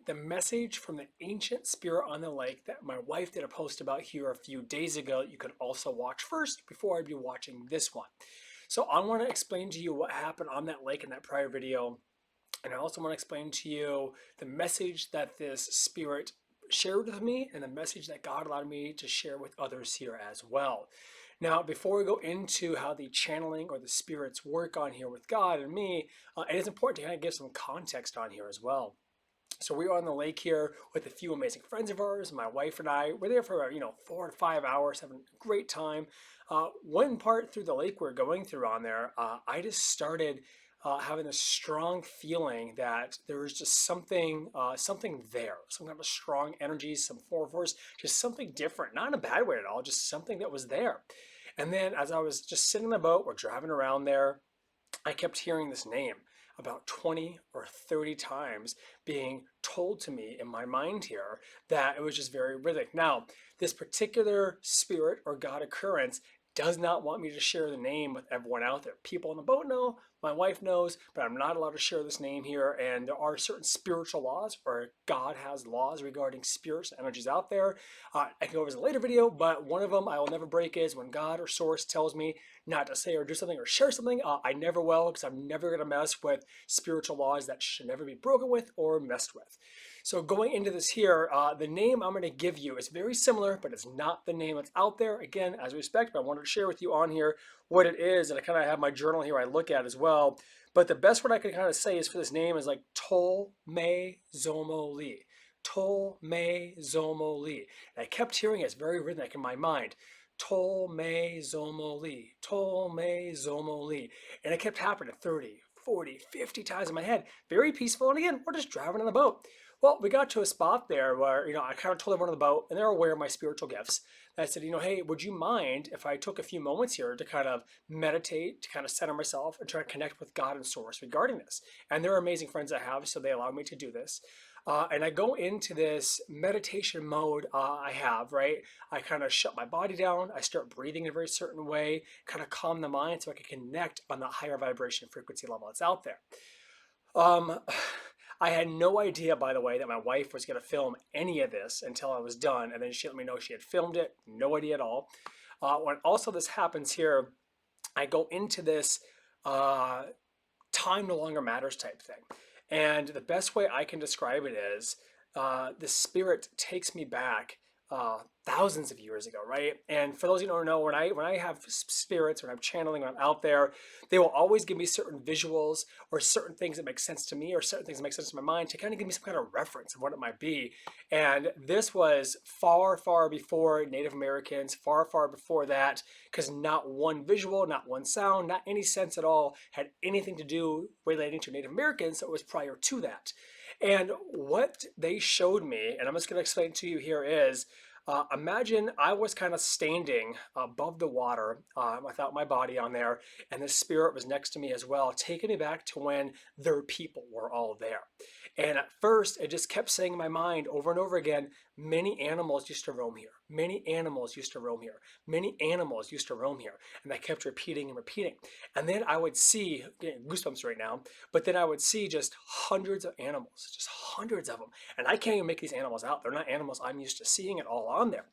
the message from the ancient spirit on the lake that my wife did a post about here a few days ago, you could also watch first before I'd be watching this one. So I want to explain to you what happened on that lake in that prior video. And I also want to explain to you the message that this spirit shared with me and the message that God allowed me to share with others here as well. Now, before we go into how the channeling or the spirits work on here with God and me, it is important to kind of give some context on here as well. So we were on the lake here with a few amazing friends of ours. My wife and I were there for 4 to 5 hours, having a great time. One part through the lake we're going through on there, I just started having this strong feeling that there was just something there, some kind of a strong energy, some force, just something different, not in a bad way at all, just something that was there. And then as I was just sitting in the boat, we're driving around there, I kept hearing this name about 20 or 30 times being told to me in my mind here that it was just very rhythmic. Now, this particular spirit or God occurrence does not want me to share the name with everyone out there. People on the boat know, my wife knows, but I'm not allowed to share this name here. And there are certain spiritual laws, or God has laws regarding spirits and energies out there. I can go over this in a later video, but one of them I will never break is when God or Source tells me not to say or do something or share something, I never will, because I'm never going to mess with spiritual laws that should never be broken with or messed with. So going into this here, the name I'm going to give you is very similar, but it's not the name that's out there. Again, as respect, but I wanted to share with you on here what it is, and I kind of have my journal here I look at as well. But the best word I can kind of say is for this name is like Tol Me Zomo Lee. Tol Me Zomo Lee. And I kept hearing it. It's very rhythmic in my mind. Tol Me Zomo Lee. Tol Me Zomo Lee. And it kept happening 30, 40, 50 times in my head. Very peaceful. And again, we're just driving on the boat. Well, we got to a spot there where, I kind of told everyone on the boat, and they're aware of my spiritual gifts. And I said, hey, would you mind if I took a few moments here to kind of meditate, to kind of center myself and try to connect with God and Source regarding this? And they're amazing friends I have, so they allow me to do this. And I go into this meditation mode I have, right? I kind of shut my body down. I start breathing in a very certain way, kind of calm the mind so I can connect on the higher vibration frequency level that's out there. Um, I had no idea, by the way, that my wife was going to film any of this until I was done. And then she let me know she had filmed it. No idea at all. When also this happens here, I go into this uh, time no longer matters type thing. And the best way I can describe it is the spirit takes me back thousands of years ago, right? And for those of you who don't know, when I have spirits, when I'm channeling, when I'm out there, they will always give me certain visuals or certain things that make sense to me or certain things that make sense to my mind to kind of give me some kind of reference of what it might be. And this was far, far before Native Americans, far, far before that, because not one visual, not one sound, not any sense at all had anything to do relating to Native Americans. So it was prior to that. And what they showed me, and I'm just going to explain to you here, is imagine I was kind of standing above the water without my body on there, and the spirit was next to me as well, taking me back to when their people were all there. And at first, it just kept saying in my mind over and over again, many animals used to roam here. Many animals used to roam here. Many animals used to roam here. And I kept repeating and repeating. And then I would see, getting goosebumps right now, but then I would see just hundreds of animals, just hundreds of them. And I can't even make these animals out. They're not animals I'm used to seeing at all on there.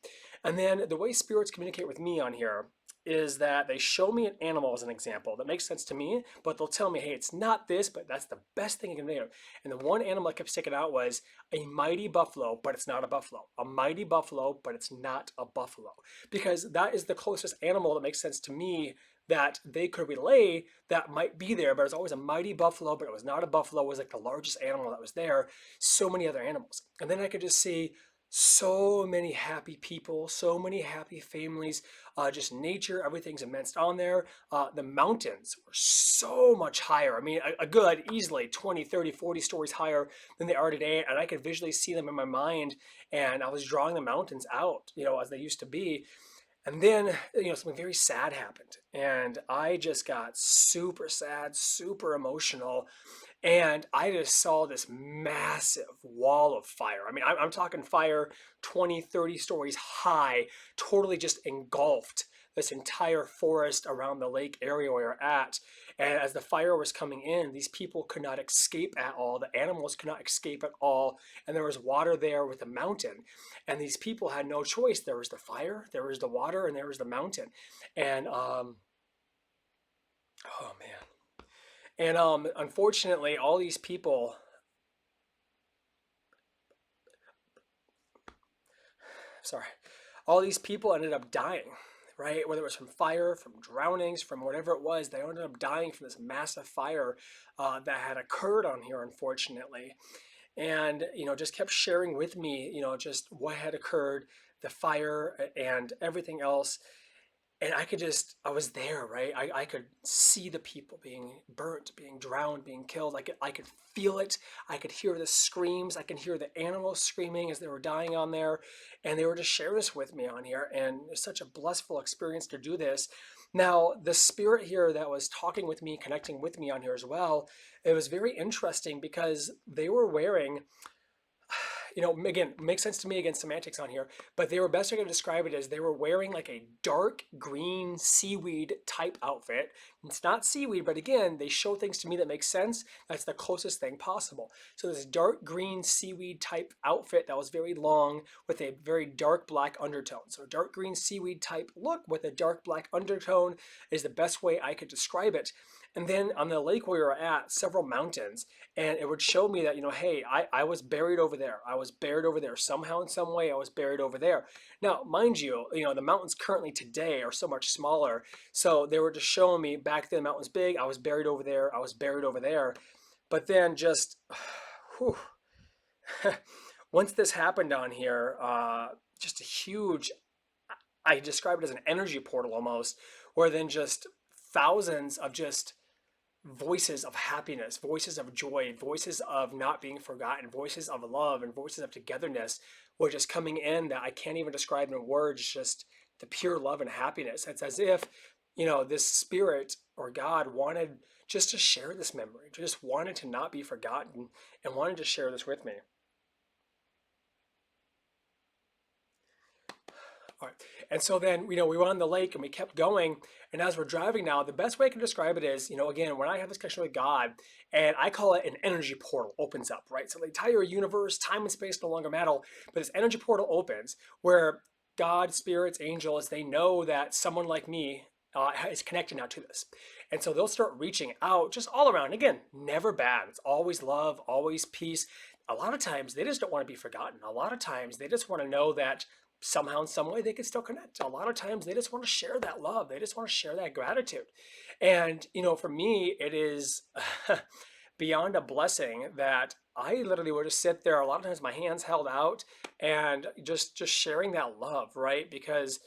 And then the way spirits communicate with me on here is that they show me an animal as an example that makes sense to me, but they'll tell me, hey, it's not this, but that's the best thing you can do. And the one animal I kept sticking out was a mighty buffalo, but it's not a buffalo. A mighty buffalo, but it's not a buffalo. Because that is the closest animal that makes sense to me that they could relay that might be there, but it was always a mighty buffalo, but it was not a buffalo. It was like the largest animal that was there. So many other animals. And then I could just see so many happy people, so many happy families, just nature, everything's immense on there. The mountains were so much higher. I mean, a good easily 20, 30, 40 stories higher than they are today. And I could visually see them in my mind. And I was drawing the mountains out, as they used to be. And then, something very sad happened. And I just got super sad, super emotional. And I just saw this massive wall of fire. I mean, I'm talking fire 20, 30 stories high, totally just engulfed this entire forest around the lake area where we're at. And as the fire was coming in, these people could not escape at all. The animals could not escape at all. And there was water there with a mountain. And these people had no choice. There was the fire, there was the water, and there was the mountain. And oh man. And unfortunately, all these people, sorry, all these people ended up dying, right? Whether it was from fire, from drownings, from whatever it was, they ended up dying from this massive fire that had occurred on here, unfortunately. And, just kept sharing with me, just what had occurred, the fire and everything else. And I was there, right? I could see the people being burnt, being drowned, being killed. I could feel it. I could hear the screams. I could hear the animals screaming as they were dying on there. And they were just sharing this with me on here. And it's such a blissful experience to do this. Now, the spirit here that was talking with me, connecting with me on here as well, it was very interesting because they were wearing, again, makes sense to me, again, semantics on here, but they were best I could describe it as they were wearing like a dark green seaweed type outfit. It's not seaweed, but again, they show things to me that make sense. That's the closest thing possible. So this dark green seaweed type outfit that was very long with a very dark black undertone. So dark green seaweed type look with a dark black undertone is the best way I could describe it. And then on the lake we were at, several mountains, and it would show me that, hey, I was buried over there. I was buried over there somehow in some way. I was buried over there. Now, mind you, the mountains currently today are so much smaller. So they were just showing me back then the mountain's big. I was buried over there. I was buried over there. But then just, whew, once this happened on here, just a huge, I describe it as an energy portal almost, where then just thousands of just voices of happiness, voices of joy, voices of not being forgotten, voices of love, and voices of togetherness were just coming in that I can't even describe in words, just the pure love and happiness. It's as if, this spirit or God wanted just to share this memory, just wanted to not be forgotten and wanted to share this with me. All right. And so then, we went on the lake and we kept going. And as we're driving now, the best way I can describe it is, again, when I have this connection with God, and I call it an energy portal opens up, right? So the entire universe, time and space no longer matter, but this energy portal opens where God, spirits, angels, they know that someone like me is connected now to this. And so they'll start reaching out just all around. Again, never bad. It's always love, always peace. A lot of times they just don't want to be forgotten. A lot of times they just want to know that somehow in some way they can still connect. A lot of times they just want to share that love. They just want to share that gratitude. And, for me, it is beyond a blessing that I literally would just sit there, a lot of times my hands held out and just sharing that love, right? Because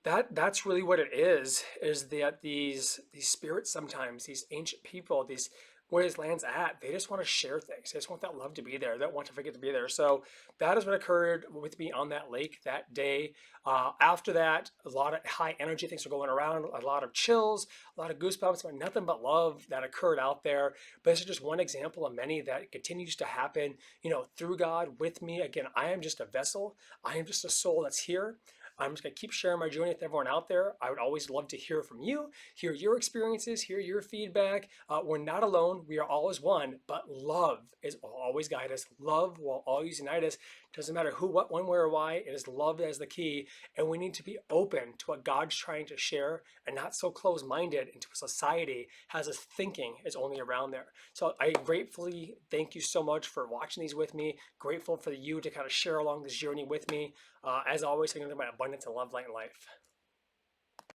that's really what it is that these spirits sometimes, these ancient people, these where his land's at, they just want to share things. They just want that love to be there. They don't want to forget to be there. So that is what occurred with me on that lake that day. After that, a lot of high energy things were going around, a lot of chills, a lot of goosebumps, but nothing but love that occurred out there. But this is just one example of many that continues to happen, through God with me. Again, I am just a vessel. I am just a soul that's here. I'm just going to keep sharing my journey with everyone out there. I would always love to hear from you, hear your experiences, hear your feedback. We're not alone. We are always one, but love will always guide us. Love will always unite us. Doesn't matter who, what, when, where, or why. It is love as the key. And we need to be open to what God's trying to share and not so close-minded into a society has us thinking is only around there. So I gratefully thank you so much for watching these with me. Grateful for you to kind of share along this journey with me. As always, I'm going to my abundance of love, light, and life.